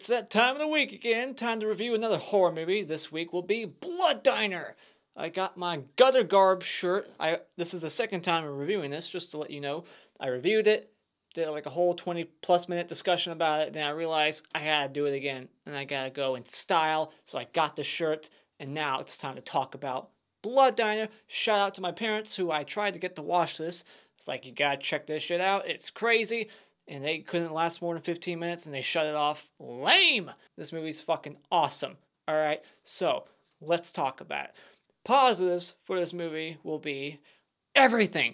that time of the week again. Time to review another horror movie. This week will be Blood Diner. I got my Gutter Garb shirt. This is the second time I'm reviewing this, just to let you know. I reviewed it, did like a whole 20+ minute discussion about it, then I realized I gotta do it again, and I gotta go in style, so I got the shirt, and now it's time to talk about Blood Diner. Shout out to my parents, who I tried to get to watch this. It's like, you gotta check this shit out, it's crazy. And they couldn't last more than 15 minutes, and they shut it off. Lame! This movie's fucking awesome. Alright, so let's talk about it. Positives for this movie will be everything.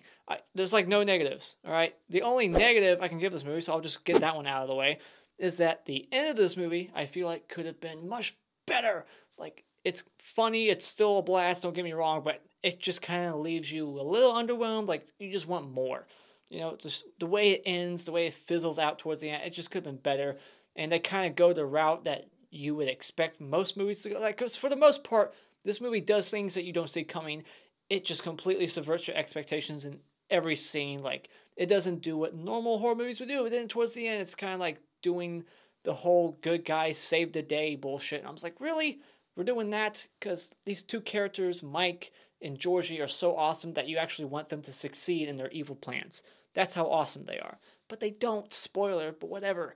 There's like no negatives, alright? The only negative I can give this movie, so I'll just get that one out of the way, is that the end of this movie, I feel like, could have been much better. Like, it's funny, it's still a blast, don't get me wrong, but it just kind of leaves you a little underwhelmed, like, you just want more. You know, just the way it ends, the way it fizzles out towards the end, it just could have been better. And they kind of go the route that you would expect most movies to go. Like, because for the most part, this movie does things that you don't see coming. It just completely subverts your expectations in every scene. Like, it doesn't do what normal horror movies would do. But then towards the end, it's kind of like doing the whole good guy save the day bullshit. And I was like, really? We're doing that? Because these two characters, Mike and Georgie, are so awesome that you actually want them to succeed in their evil plans. That's how awesome they are. But they don't. Spoiler, but whatever.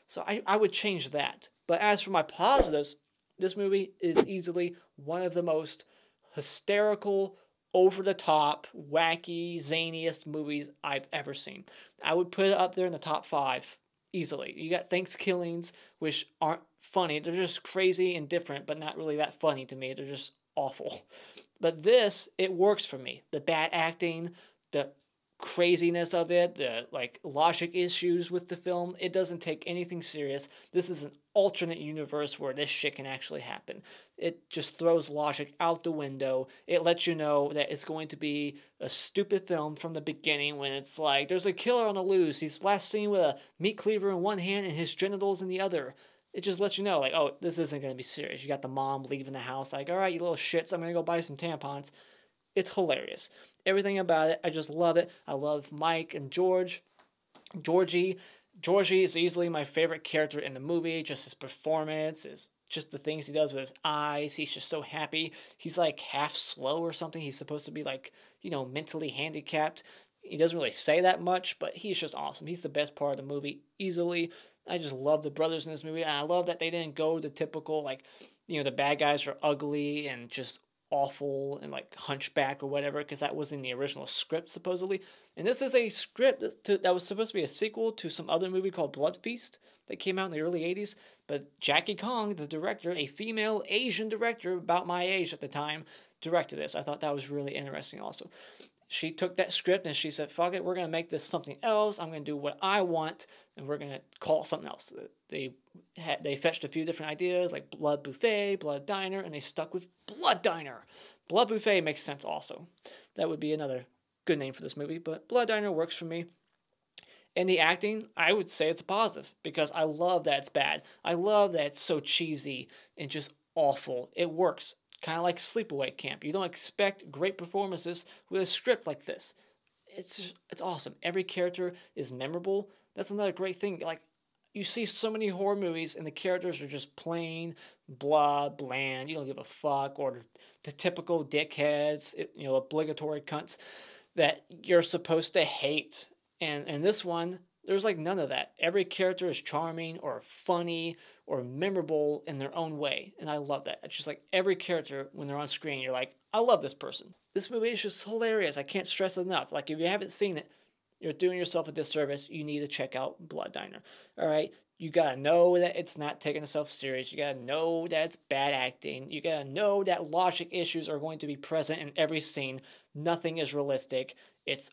So I would change that. But as for my positives, this movie is easily one of the most hysterical, over-the-top, wacky, zaniest movies I've ever seen. I would put it up there in the top 5, easily. You got Thanksgivings, which aren't funny. They're just crazy and different, but not really that funny to me. They're just awful. But this, it works for me. The bad acting, the craziness of it, the like logic issues with the film, it doesn't take anything serious. This is an alternate universe where this shit can actually happen. It just throws logic out the window. It lets you know that it's going to be a stupid film from the beginning, when it's like, there's a killer on the loose. He's last seen with a meat cleaver in one hand and his genitals in the other. It just lets you know, like, oh, this isn't going to be serious. You got the mom leaving the house, like, all right, you little shits, I'm going to go buy some tampons. It's hilarious. Everything about it, I just love it. I love Mike and Georgie. Georgie is easily my favorite character in the movie. Just his performance, is just the things he does with his eyes. He's just so happy. He's like half slow or something. He's supposed to be like, you know, mentally handicapped. He doesn't really say that much, but he's just awesome. He's the best part of the movie, easily. I just love the brothers in this movie. And I love that they didn't go the typical, like, you know, the bad guys are ugly and just awful and like hunchback or whatever, because that was in the original script supposedly. And this is a script that was supposed to be a sequel to some other movie called Blood Feast that came out in the early 80s. But Jackie Kong, the director, a female Asian director about my age at the time, directed this. I thought that was really interesting also. She took that script and she said, fuck it, we're going to make this something else. I'm going to do what I want, and we're going to call it something else. They fetched a few different ideas, like Blood Buffet, Blood Diner, and they stuck with Blood Diner. Blood Buffet makes sense also. That would be another good name for this movie, but Blood Diner works for me. And the acting, I would say it's a positive, because I love that it's bad. I love that it's so cheesy and just awful. It works. Kind of like Sleepaway Camp. You don't expect great performances with a script like this. It's awesome. Every character is memorable. That's another great thing. Like, you see so many horror movies and the characters are just plain, bland, you don't give a fuck, or the typical dickheads, you know, obligatory cunts that you're supposed to hate. And this one, there's like none of that. Every character is charming or funny or memorable in their own way. And I love that. It's just like every character, when they're on screen, you're like, I love this person. This movie is just hilarious. I can't stress it enough. Like, if you haven't seen it, you're doing yourself a disservice. You need to check out Blood Diner. All right? You gotta know that it's not taking itself serious. You gotta know that it's bad acting. You gotta know that logic issues are going to be present in every scene. Nothing is realistic. It's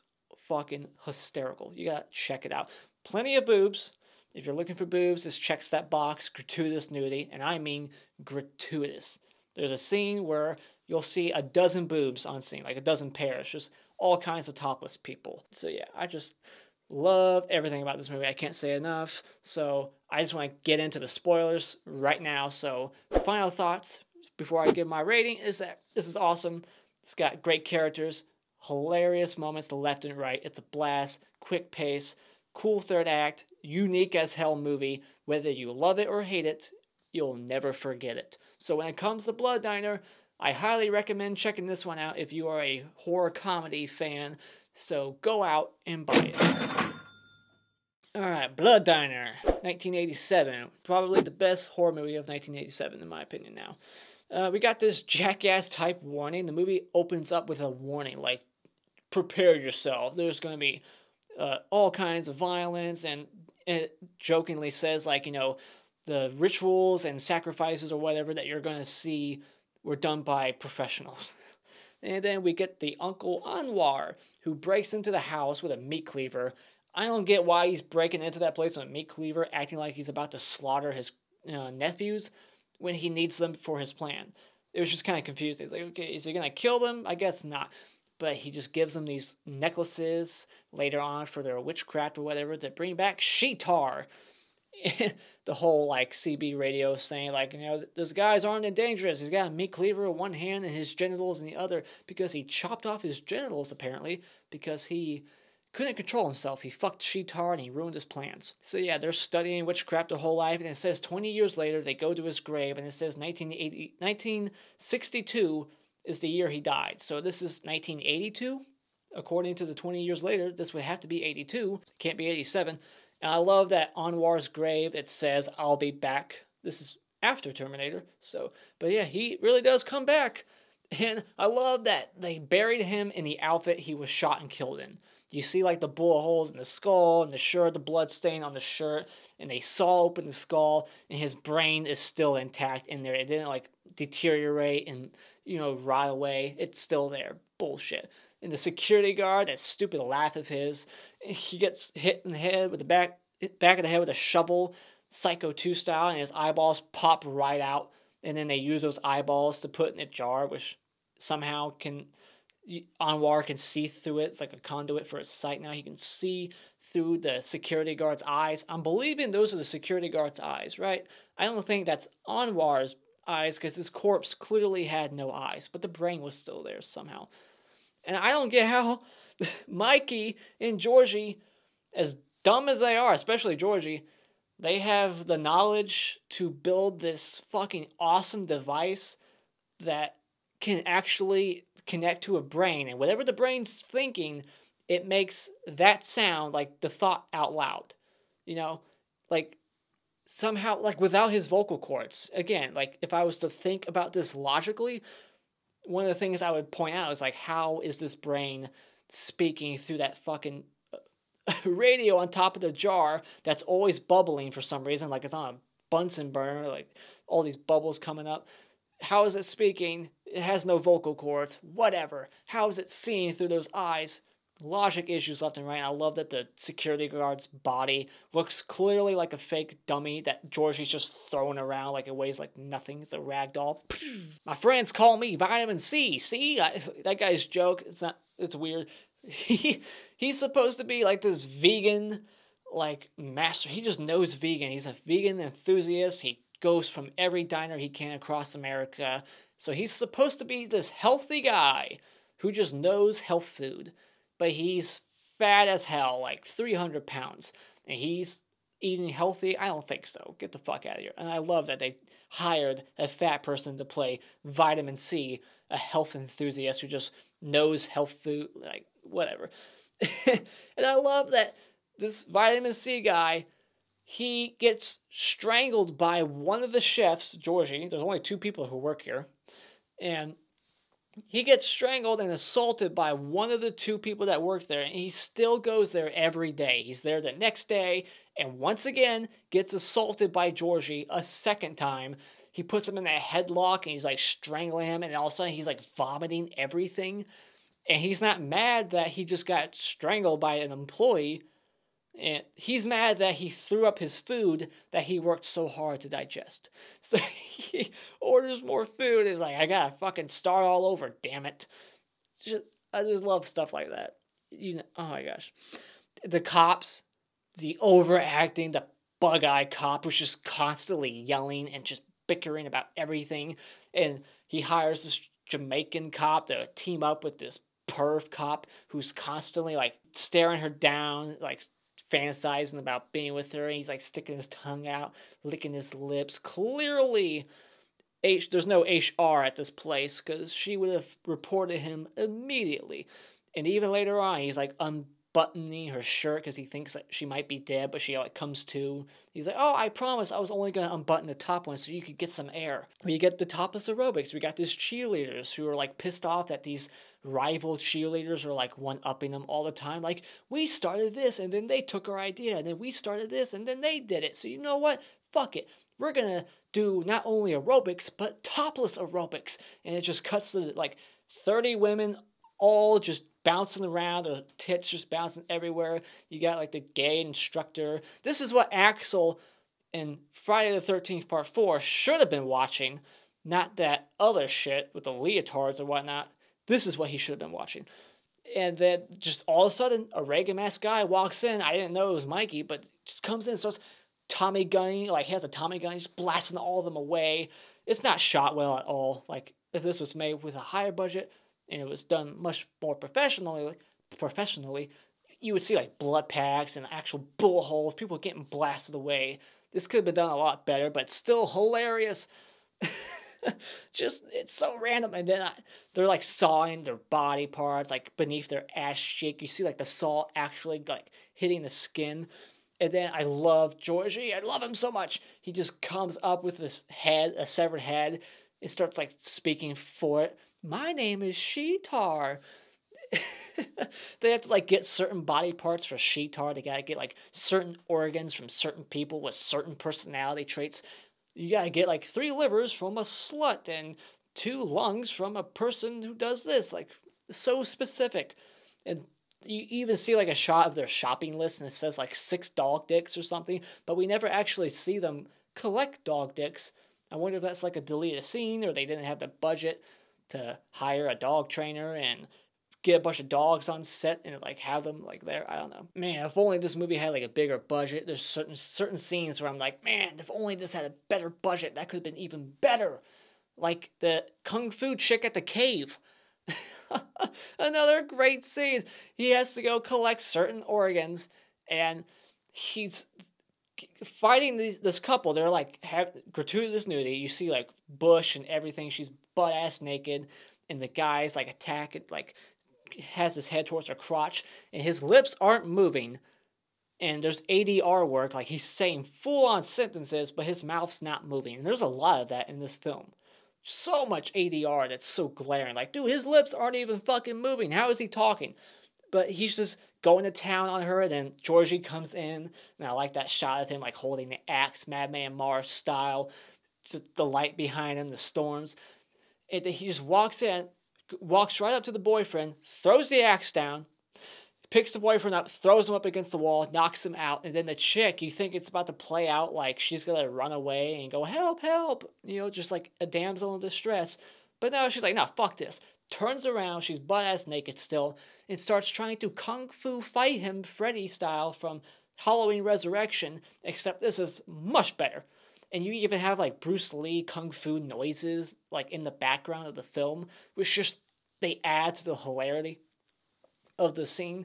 fucking hysterical. You gotta check it out. Plenty of boobs. If you're looking for boobs, this checks that box. Gratuitous nudity, and I mean gratuitous. There's a scene where you'll see a dozen boobs on scene, like a dozen pairs, just all kinds of topless people. So yeah, I just love everything about this movie. I can't say enough. So I just want to get into the spoilers right now. So final thoughts before I give my rating is that this is awesome. It's got great characters, hilarious moments to left and right. It's a blast, quick pace. cool third act, unique as hell movie. Whether you love it or hate it, you'll never forget it. So when it comes to Blood Diner, I highly recommend checking this one out if you are a horror comedy fan. So go out and buy it. Alright, Blood Diner, 1987. Probably the best horror movie of 1987 in my opinion now. We got this jackass type warning. The movie opens up with a warning, like, prepare yourself. There's going to be all kinds of violence, and it jokingly says, like, you know, the rituals and sacrifices or whatever that you're going to see were done by professionals. And then we get the Uncle Anwar, who breaks into the house with a meat cleaver. I don't get why he's breaking into that place with a meat cleaver, acting like he's about to slaughter his nephews when he needs them for his plan. It was just kind of confusing. It's like, okay, is he going to kill them? I guess not. But he just gives them these necklaces later on for their witchcraft or whatever to bring back Sheetar. The whole, like, CB radio saying, like, you know, this guy's armed and dangerous. He's got a meat cleaver in one hand and his genitals in the other because he chopped off his genitals, apparently, because he couldn't control himself. He fucked Sheetar and he ruined his plans. So yeah, they're studying witchcraft their whole life, and it says 20 years later they go to his grave, and it says 1962 is the year he died. So this is 1982. According to the 20 years later, this would have to be 82. It can't be 87. And I love that Anwar's grave, it says, I'll be back. This is after Terminator. So, but yeah, he really does come back. And I love that they buried him in the outfit he was shot and killed in. You see, like, the bullet holes in the skull and the shirt, the blood stain on the shirt, and they saw open the skull, and his brain is still intact in there. It didn't, like, deteriorate and, you know, rot away. It's still there. Bullshit. And the security guard, that stupid laugh of his, he gets hit in the head with the back of the head with a shovel, Psycho 2 style, and his eyeballs pop right out. And then they use those eyeballs to put in a jar, which somehow Anwar can see through it. It's like a conduit for his sight now. He can see through the security guard's eyes. I'm believing those are the security guard's eyes, right? I don't think that's Anwar's eyes because his corpse clearly had no eyes, but the brain was still there somehow. And I don't get how Mikey and Georgie, as dumb as they are, especially Georgie, they have the knowledge to build this fucking awesome device that can actually connect to a brain. And whatever the brain's thinking, it makes that sound like the thought out loud. You know, like somehow, like without his vocal cords. Again, like if I was to think about this logically, one of the things I would point out is like, how is this brain speaking through that fucking radio on top of the jar that's always bubbling for some reason, like it's on a Bunsen burner, like all these bubbles coming up. How is it speaking? It has no vocal cords. Whatever. How is it seeing through those eyes? Logic issues left and right. I love that the security guard's body looks clearly like a fake dummy that Georgie's just throwing around like it weighs like nothing. It's a rag doll. My friends call me Vitamin C. See? That guy's joke. It's weird. He's supposed to be like this vegan, like, master. He just knows vegan. He's a vegan enthusiast. He goes from every diner he can across America. So he's supposed to be this healthy guy who just knows health food. But he's fat as hell, like 300 pounds. And he's eating healthy? I don't think so. Get the fuck out of here. And I love that they hired a fat person to play Vitamin C, a health enthusiast who just knows health food, like, whatever. And I love that this Vitamin C guy, he gets strangled by one of the chefs, Georgie. There's only 2 people who work here. And he gets strangled and assaulted by one of the 2 people that work there, and he still goes there every day. He's there the next day, and once again gets assaulted by Georgie a second time. He puts him in a headlock, and he's like strangling him, and all of a sudden he's like vomiting everything. And he's not mad that he just got strangled by an employee. And he's mad that he threw up his food that he worked so hard to digest. So he orders more food. He's like, I gotta fucking start all over, damn it. I just love stuff like that. You know, oh my gosh. The cops, the overacting, the bug-eyed cop who's just constantly yelling and just bickering about everything. And he hires this Jamaican cop to team up with this perv cop who's constantly like staring her down, like fantasizing about being with her, and he's like sticking his tongue out, licking his lips. Clearly, there's no HR at this place, because she would have reported him immediately. And even later on, he's like unbuttoning her shirt because he thinks that she might be dead, but she like comes to. He's like, oh, I promise I was only going to unbutton the top one so you could get some air. We get the topless aerobics. We got these cheerleaders who are like pissed off that these rival cheerleaders are like one-upping them all the time. Like, we started this and then they took our idea, and then we started this and then they did it. So you know what? Fuck it. We're going to do not only aerobics, but topless aerobics. And it just cuts to like 30 women all just bouncing around, their tits just bouncing everywhere. You got like the gay instructor. This is what Axel in Friday the 13th Part 4 should have been watching, not that other shit with the leotards or whatnot. This is what he should have been watching. And then just all of a sudden, a Reagan-masked guy walks in. I didn't know it was Mikey, but just comes in and starts Tommy gunning. Like, he has a Tommy gun. He's blasting all of them away. It's not shot well at all. Like, if this was made with a higher budget and it was done much more professionally, you would see like blood packs and actual bullet holes, people getting blasted away. This could have been done a lot better, but still hilarious. Just, it's so random. And then they're like sawing their body parts like beneath their ass cheek. You see like the saw actually like hitting the skin. And then I love Georgie. I love him so much. He just comes up with this head, a severed head. It starts like speaking for it. My name is Sheetar. They have to like get certain body parts for Sheetar. They gotta get like certain organs from certain people with certain personality traits. You gotta get like 3 livers from a slut and 2 lungs from a person who does this. Like, so specific. And you even see like a shot of their shopping list and it says like 6 dog dicks or something, but we never actually see them collect dog dicks. I wonder if that's like a deleted scene, or they didn't have the budget to hire a dog trainer and get a bunch of dogs on set and like have them like there. I don't know. Man, if only this movie had like a bigger budget. There's certain scenes where I'm like, man, if only this had a better budget, that could have been even better. Like the kung fu chick at the cave. Another great scene. He has to go collect certain organs, and he's fighting this couple. They're like have gratuitous nudity. You see like bush and everything. She's butt ass naked, and the guy's like attacking, like has his head towards her crotch, and his lips aren't moving. And there's ADR work, like he's saying full on sentences, but his mouth's not moving. And there's a lot of that in this film. So much ADR that's so glaring. Like, dude, his lips aren't even fucking moving. How is he talking? But he's just going to town on her. And then Georgie comes in. And I like that shot of him like holding the axe, Madman Mars style. Just the light behind him, the storms. And then he just walks in, walks right up to the boyfriend, throws the axe down, picks the boyfriend up, throws him up against the wall, knocks him out, and then the chick, you think it's about to play out like she's gonna run away and go, help, help, you know, just like a damsel in distress. But no, she's like, no, fuck this. Turns around, she's butt-ass naked still, and starts trying to kung fu fight him Freddy style from Halloween Resurrection, except this is much better. And you even have like Bruce Lee kung fu noises like in the background of the film, which just, they add to the hilarity of the scene.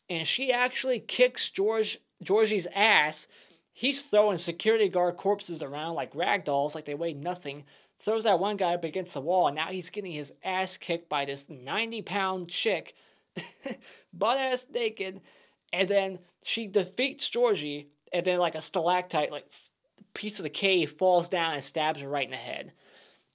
And she actually kicks Georgie's ass. He's throwing security guard corpses around like rag dolls, like they weigh nothing. Throws that one guy up against the wall, and now he's getting his ass kicked by this 90-pound chick, butt-ass naked. And then she defeats Georgie, and then like a stalactite, like piece of the cave falls down and stabs her right in the head.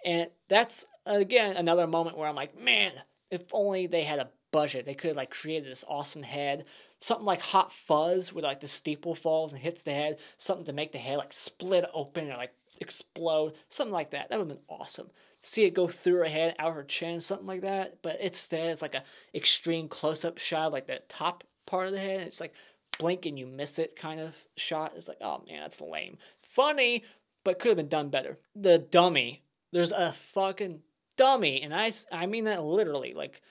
And that's, again, another moment where I'm like, man, if only they had a budget, they could have like created this awesome head, something like Hot Fuzz, where like the steeple falls and hits the head, something to make the head like split open or like explode, something like that. That would have been awesome. See it go through her head, out her chin, something like that. But instead, it's like a extreme close-up shot, like the top part of the head. It's like blink and you miss it kind of shot. It's like, oh man, that's lame. Funny, but could have been done better. The dummy. There's a fucking dummy, and I mean that literally, like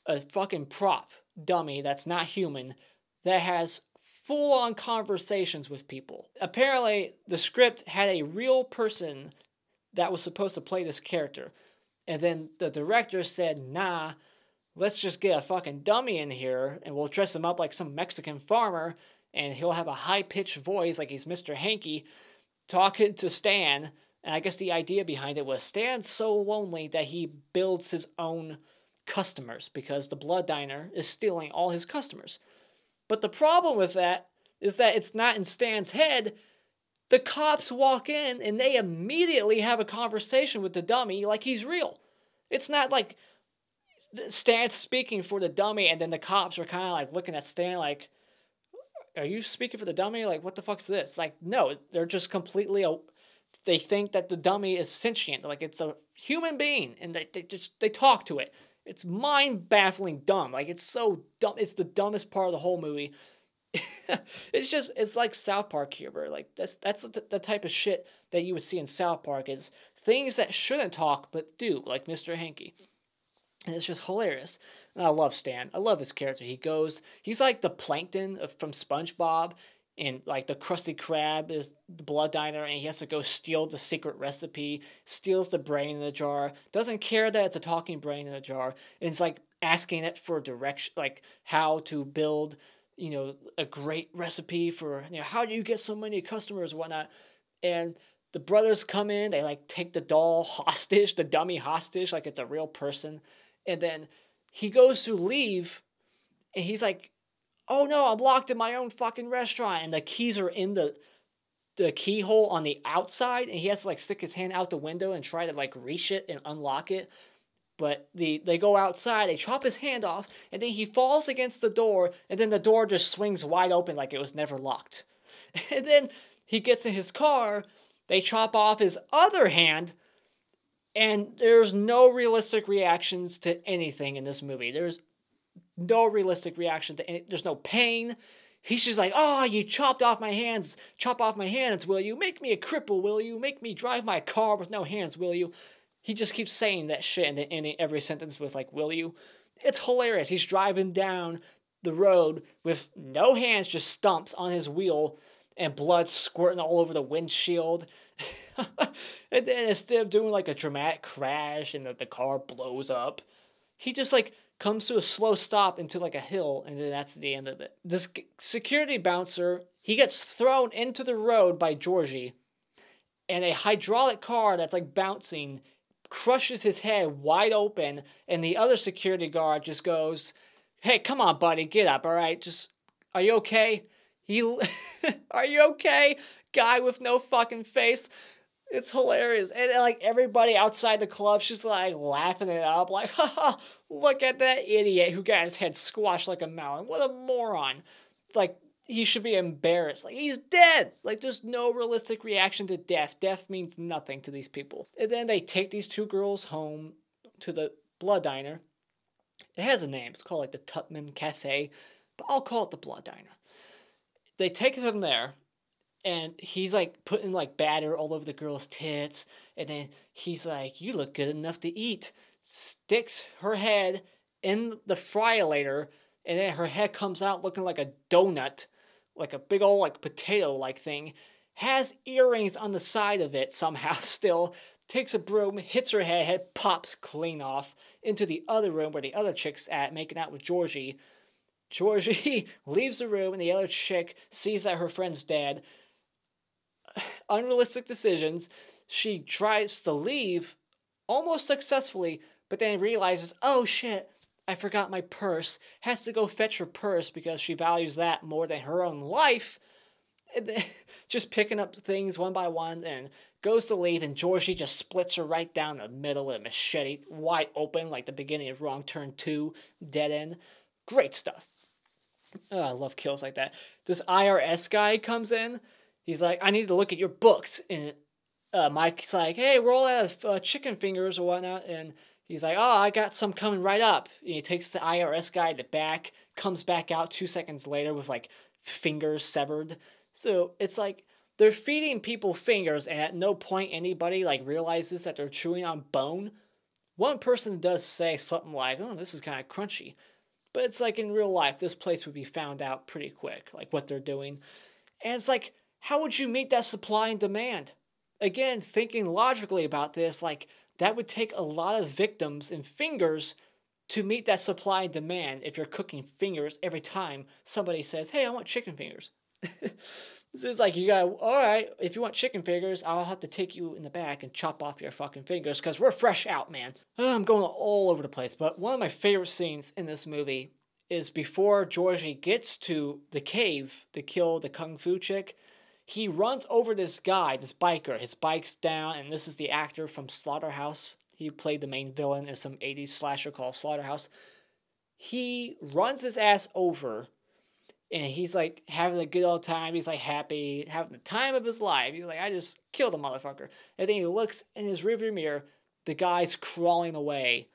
a fucking prop dummy that's not human that has full-on conversations with people. Apparently, the script had a real person that was supposed to play this character, and then the director said, nah, let's just get a fucking dummy in here, and we'll dress him up like some Mexican farmer, and he'll have a high-pitched voice like he's Mr. Hanky talking to Stan. And I guess the idea behind it was Stan's so lonely that he builds his own customers because the Blood Diner is stealing all his customers. But the problem with that is that it's not in Stan's head. The cops walk in and they immediately have a conversation with the dummy like he's real. It's not like Stan speaking for the dummy and then the cops are kind of like looking at Stan like, are you speaking for the dummy? Like, what the fuck's this? Like, no, they're just completely, they think that the dummy is sentient. Like, it's a human being and they talk to it. It's mind-baffling dumb. Like, it's so dumb. It's the dumbest part of the whole movie. It's like South Park humor. Like, that's the type of shit that you would see in South Park is things that shouldn't talk but do, like Mr. Hanky. And it's just hilarious. And I love Stan. I love his character. He's like the Plankton from SpongeBob. And like the Krusty Krab is the Blood Diner, and he has to go steal the secret recipe, steals the brain in the jar, doesn't care that it's a talking brain in a jar, and it's like asking it for direction, like how to build, a great recipe for, how do you get so many customers and whatnot. And the brothers come in, they like take the doll hostage, the dummy hostage, like it's a real person. And then he goes to leave, and he's like, oh no, I'm locked in my own fucking restaurant. And the keys are in the keyhole on the outside. And he has to like stick his hand out the window and try to like reach it and unlock it. But they go outside, they chop his hand off. And then he falls against the door. And then the door just swings wide open like it was never locked. And then he gets in his car. They chop off his other hand. And there's no realistic reactions to anything in this movie. There's no realistic reaction to any, there's no pain. He's just like, oh, you chopped off my hands. Chop off my hands, will you? Make me a cripple, will you? Make me drive my car with no hands, will you? He just keeps saying that shit and then ending every sentence with like, will you? It's hilarious. He's driving down the road with no hands, just stumps on his wheel and blood squirting all over the windshield. And then instead of doing like a dramatic crash and the car blows up, he just like comes to a slow stop into like a hill, and then that's the end of it. This security bouncer, he gets thrown into the road by Georgie, and a hydraulic car that's like bouncing crushes his head wide open, and the other security guard just goes, hey, come on, buddy, get up, all right? Just, are you okay? Are you okay? Guy with no fucking face. It's hilarious. And like everybody outside the club's just like laughing it up. Like, haha, look at that idiot who got his head squashed like a melon. What a moron. Like, he should be embarrassed. Like, he's dead. Like, there's no realistic reaction to death. Death means nothing to these people. And then they take these two girls home to the Blood Diner. It has a name. It's called like the Tutman Cafe. But I'll call it the Blood Diner. They take them there. And he's like putting like batter all over the girl's tits. And then he's like, you look good enough to eat. Sticks her head in the fryolator. And then her head comes out looking like a donut. Like a big old like potato-like thing. Has earrings on the side of it somehow still. Takes a broom, hits her head. Head pops clean off. Into the other room where the other chick's at making out with Georgie. Georgie leaves the room and the other chick sees that her friend's dead. Unrealistic decisions. She tries to leave almost successfully, but then realizes, oh shit, I forgot my purse. Has to go fetch her purse because she values that more than her own life. And then just picking up things one by one and goes to leave, and Georgie just splits her right down the middle with a machete, wide open like the beginning of Wrong Turn 2, dead end. Great stuff. Oh, I love kills like that. This IRS guy comes in. He's like, I need to look at your books. And Mike's like, hey, we're all out of chicken fingers or whatnot. And he's like, oh, I got some coming right up. And he takes the IRS guy to the back, comes back out 2 seconds later with like fingers severed. So it's like they're feeding people fingers, and at no point anybody like realizes that they're chewing on bone. One person does say something like, oh, this is kind of crunchy. But it's like in real life, this place would be found out pretty quick, like what they're doing. And it's like, how would you meet that supply and demand? Again, thinking logically about this, like that would take a lot of victims and fingers to meet that supply and demand if you're cooking fingers every time somebody says, hey, I want chicken fingers. So it's like, you got, all right, if you want chicken fingers, I'll have to take you in the back and chop off your fucking fingers because we're fresh out, man. I'm going all over the place, but one of my favorite scenes in this movie is before Georgie gets to the cave to kill the kung fu chick. He runs over this guy, this biker. His bike's down, and this is the actor from Slaughterhouse. He played the main villain in some 80s slasher called Slaughterhouse. He runs his ass over, and he's like having a good old time. He's like happy, having the time of his life. He's like, I just killed a motherfucker. And then he looks in his rearview mirror, the guy's crawling away.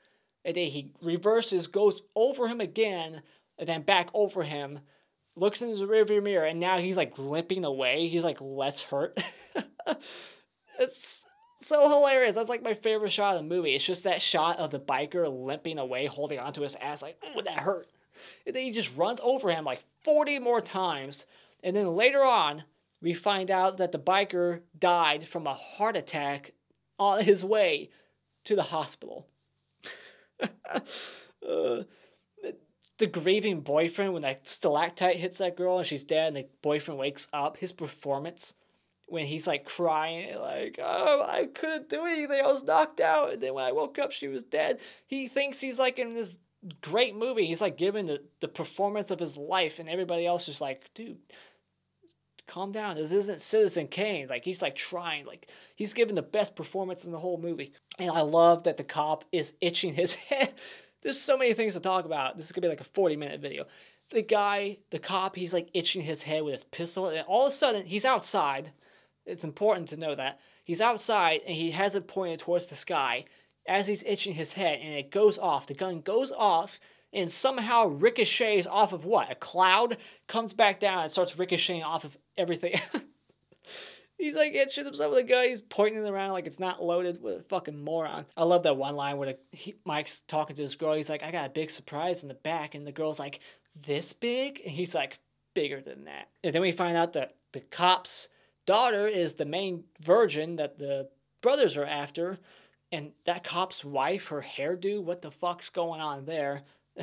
And then he reverses, goes over him again, and then back over him, looks in his rearview mirror, and now he's like limping away. He's like less hurt. It's so hilarious. That's like my favorite shot of the movie. It's just that shot of the biker limping away, holding onto his ass, like, oh, that hurt. And then he just runs over him like 40 more times. And then later on, we find out that the biker died from a heart attack on his way to the hospital. The grieving boyfriend, when that stalactite hits that girl and she's dead and the boyfriend wakes up, his performance when he's like crying, like, oh, I couldn't do anything, I was knocked out, and then when I woke up she was dead. He thinks he's like in this great movie. He's like giving the performance of his life, and everybody else is like, dude, calm down, this isn't Citizen Kane. Like, he's like trying, like he's giving the best performance in the whole movie. And I love that the cop is itching his head. There's so many things to talk about. This is gonna be like a 40-minute video. The cop, he's like itching his head with his pistol, and all of a sudden he's outside. It's important to know that he's outside and he has it pointed towards the sky as he's itching his head, and it goes off. The gun goes off and somehow ricochets off of what? A cloud? Comes back down and starts ricocheting off of everything. He's like itching himself with a gun. He's pointing it around like it's not loaded. What a fucking moron. I love that one line where Mike's talking to this girl. He's like, I got a big surprise in the back. And the girl's like, this big? And he's like, bigger than that. And then we find out that the cop's daughter is the main virgin that the brothers are after. And that cop's wife, her hairdo, what the fuck's going on there?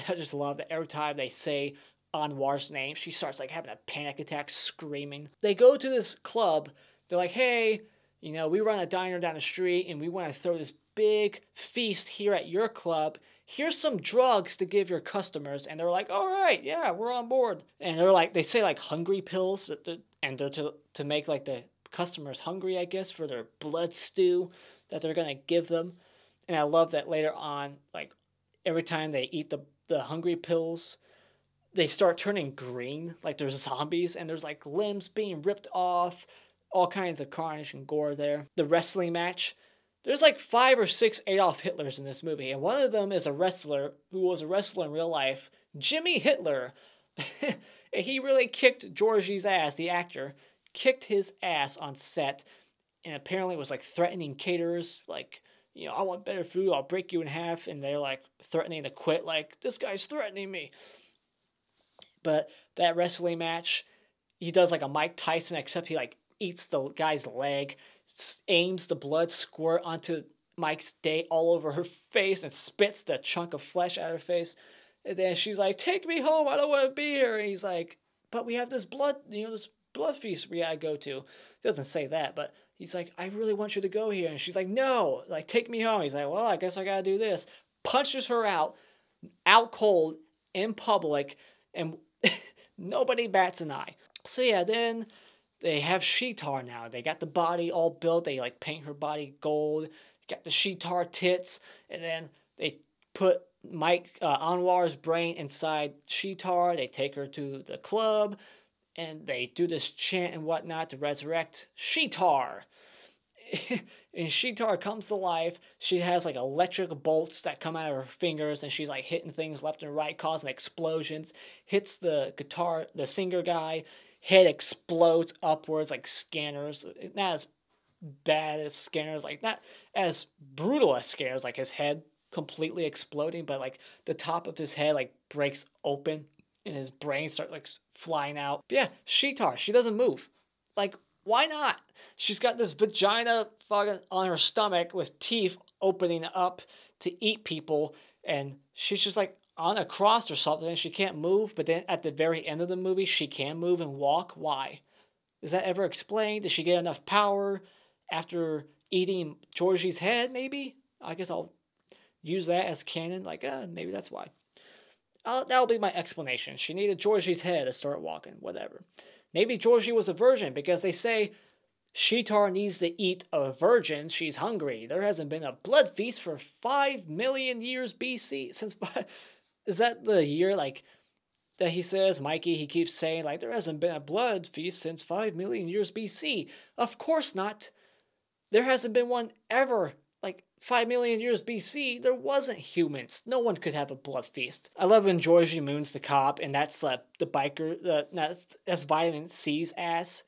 I just love that every time they say Anwar's name, she starts like having a panic attack, screaming. They go to this club. They're like, hey, you know, we run a diner down the street and we want to throw this big feast here at your club. Here's some drugs to give your customers. And they're like, all right, yeah, we're on board. And they're like, they say like hungry pills, and they're to make like the customers hungry, I guess, for their blood stew that they're going to give them. And I love that later on, like every time they eat the hungry pills, they start turning green, like there's zombies, and there's like limbs being ripped off, all kinds of carnage and gore there. The wrestling match, there's like 5 or 6 Adolf Hitlers in this movie, and one of them is a wrestler who was a wrestler in real life, Jimmy Hitler. And he really kicked Georgie's ass, the actor, kicked his ass on set, and apparently was like threatening caterers, like, you know, I want better food, I'll break you in half, and they're like threatening to quit, like, this guy's threatening me. But that wrestling match, he does like a Mike Tyson, except he like eats the guy's leg, aims the blood squirt onto Mike's date all over her face, and spits the chunk of flesh out of her face. And then she's like, take me home, I don't want to be here. And he's like, but we have this blood, you know, this blood feast we gotta go to. He doesn't say that, but he's like, I really want you to go here. And she's like, no, like, take me home. He's like, well, I guess I gotta do this. Punches her out cold, in public, and nobody bats an eye. So yeah, then they have Sheetar now. They got the body all built. They like paint her body gold. Got the Sheetar tits, and then they put Anwar's brain inside Sheetar. They take her to the club, and they do this chant and whatnot to resurrect Sheetar. And Sheetar comes to life. She has like electric bolts that come out of her fingers, and she's like hitting things left and right, causing explosions. Hits the singer guy. Head explodes upwards like scanners. Not as bad as scanners, like not as brutal as scanners, like his head completely exploding, but like the top of his head like breaks open and his brain starts like flying out. But yeah, Sheetar, she doesn't move. Like, why not? She's got this vagina fucking on her stomach with teeth opening up to eat people, and she's just like, on a cross or something and she can't move, but then at the very end of the movie she can move and walk. Why? Is that ever explained? Did she get enough power after eating Georgie's head, maybe? I guess I'll use that as canon. Like, maybe that's why. That'll be my explanation. She needed Georgie's head to start walking, whatever. Maybe Georgie was a virgin because they say Sheetar needs to eat a virgin. She's hungry. There hasn't been a blood feast for 5 million years BC. Is that the year, like, that he says, Mikey, he keeps saying, like, there hasn't been a blood feast since 5 million years BC. Of course not. There hasn't been one ever. Like, 5 million years BC, there wasn't humans. No one could have a blood feast. I love when Georgie moons the cop, and that's the biker, that's Vitamin C's ass.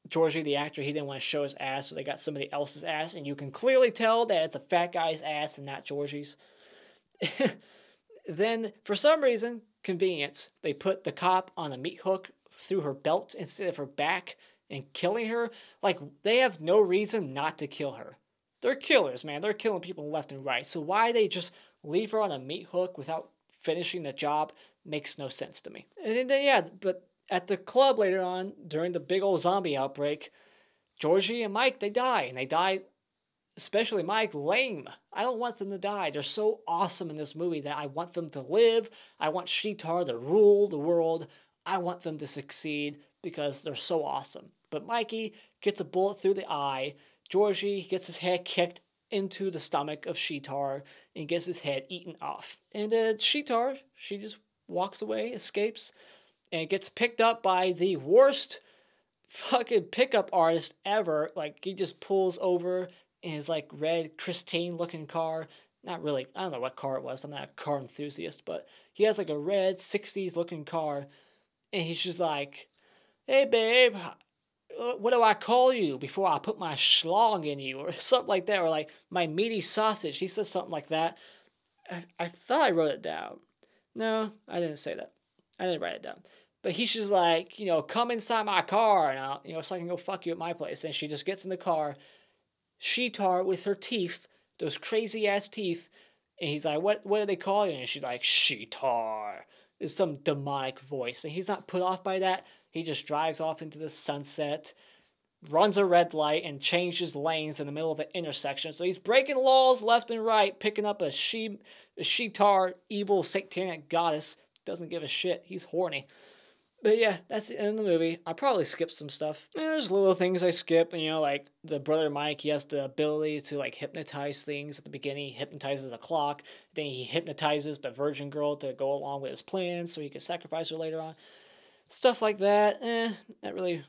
Georgie, the actor, he didn't want to show his ass, so they got somebody else's ass, and you can clearly tell that it's a fat guy's ass and not Georgie's. Then, for some reason, convenience, they put the cop on a meat hook through her belt instead of her back and killing her. Like, they have no reason not to kill her. They're killers, man. They're killing people left and right. So why they just leave her on a meat hook without finishing the job makes no sense to me. And then, yeah, but at the club later on, during the big old zombie outbreak, Georgie and Mike, they die. And they die, especially Mike, lame. I don't want them to die. They're so awesome in this movie that I want them to live. I want Sheetar to rule the world. I want them to succeed because they're so awesome. But Mikey gets a bullet through the eye. Georgie gets his head kicked into the stomach of Sheetar and gets his head eaten off. And Sheetar, she just walks away, escapes, and gets picked up by the worst fucking pickup artist ever. Like, he just pulls over in his, like, red Christine looking car. Not really, I don't know what car it was. I'm not a car enthusiast, but he has, like, a red 60s looking car. And he's just like, hey, babe, what do I call you before I put my schlong in you? Or something like that. Or like, my meaty sausage. He says something like that. I thought I wrote it down. No, I didn't say that. I didn't write it down. But he's just like, you know, come inside my car, and I'll, you know, so I can go fuck you at my place. And she just gets in the car. Sheetar with her teeth, those crazy ass teeth. And he's like, what do they call you? And she's like, Sheetar. It's some demonic voice. And he's not put off by that. He just drives off into the sunset, runs a red light, and changes lanes in the middle of an intersection. So he's breaking laws left and right, picking up a Sheetar, evil satanic goddess. Doesn't give a shit. He's horny. But yeah, that's the end of the movie. I probably skipped some stuff. There's little things I skip, and you know, like the brother Mike, he has the ability to like hypnotize things. At the beginning, he hypnotizes a clock. Then he hypnotizes the virgin girl to go along with his plans so he can sacrifice her later on. Stuff like that. Not really.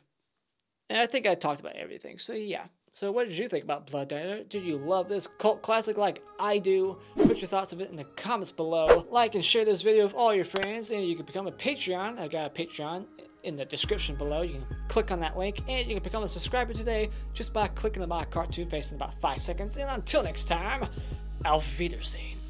I think I talked about everything. So yeah. So what did you think about Blood Diner? Did you love this cult classic like I do? Put your thoughts of it in the comments below. Like and share this video with all your friends, and you can become a Patreon. I got a Patreon in the description below. You can click on that link, and you can become a subscriber today just by clicking on my cartoon face in about 5 seconds. And until next time, auf Wiedersehen.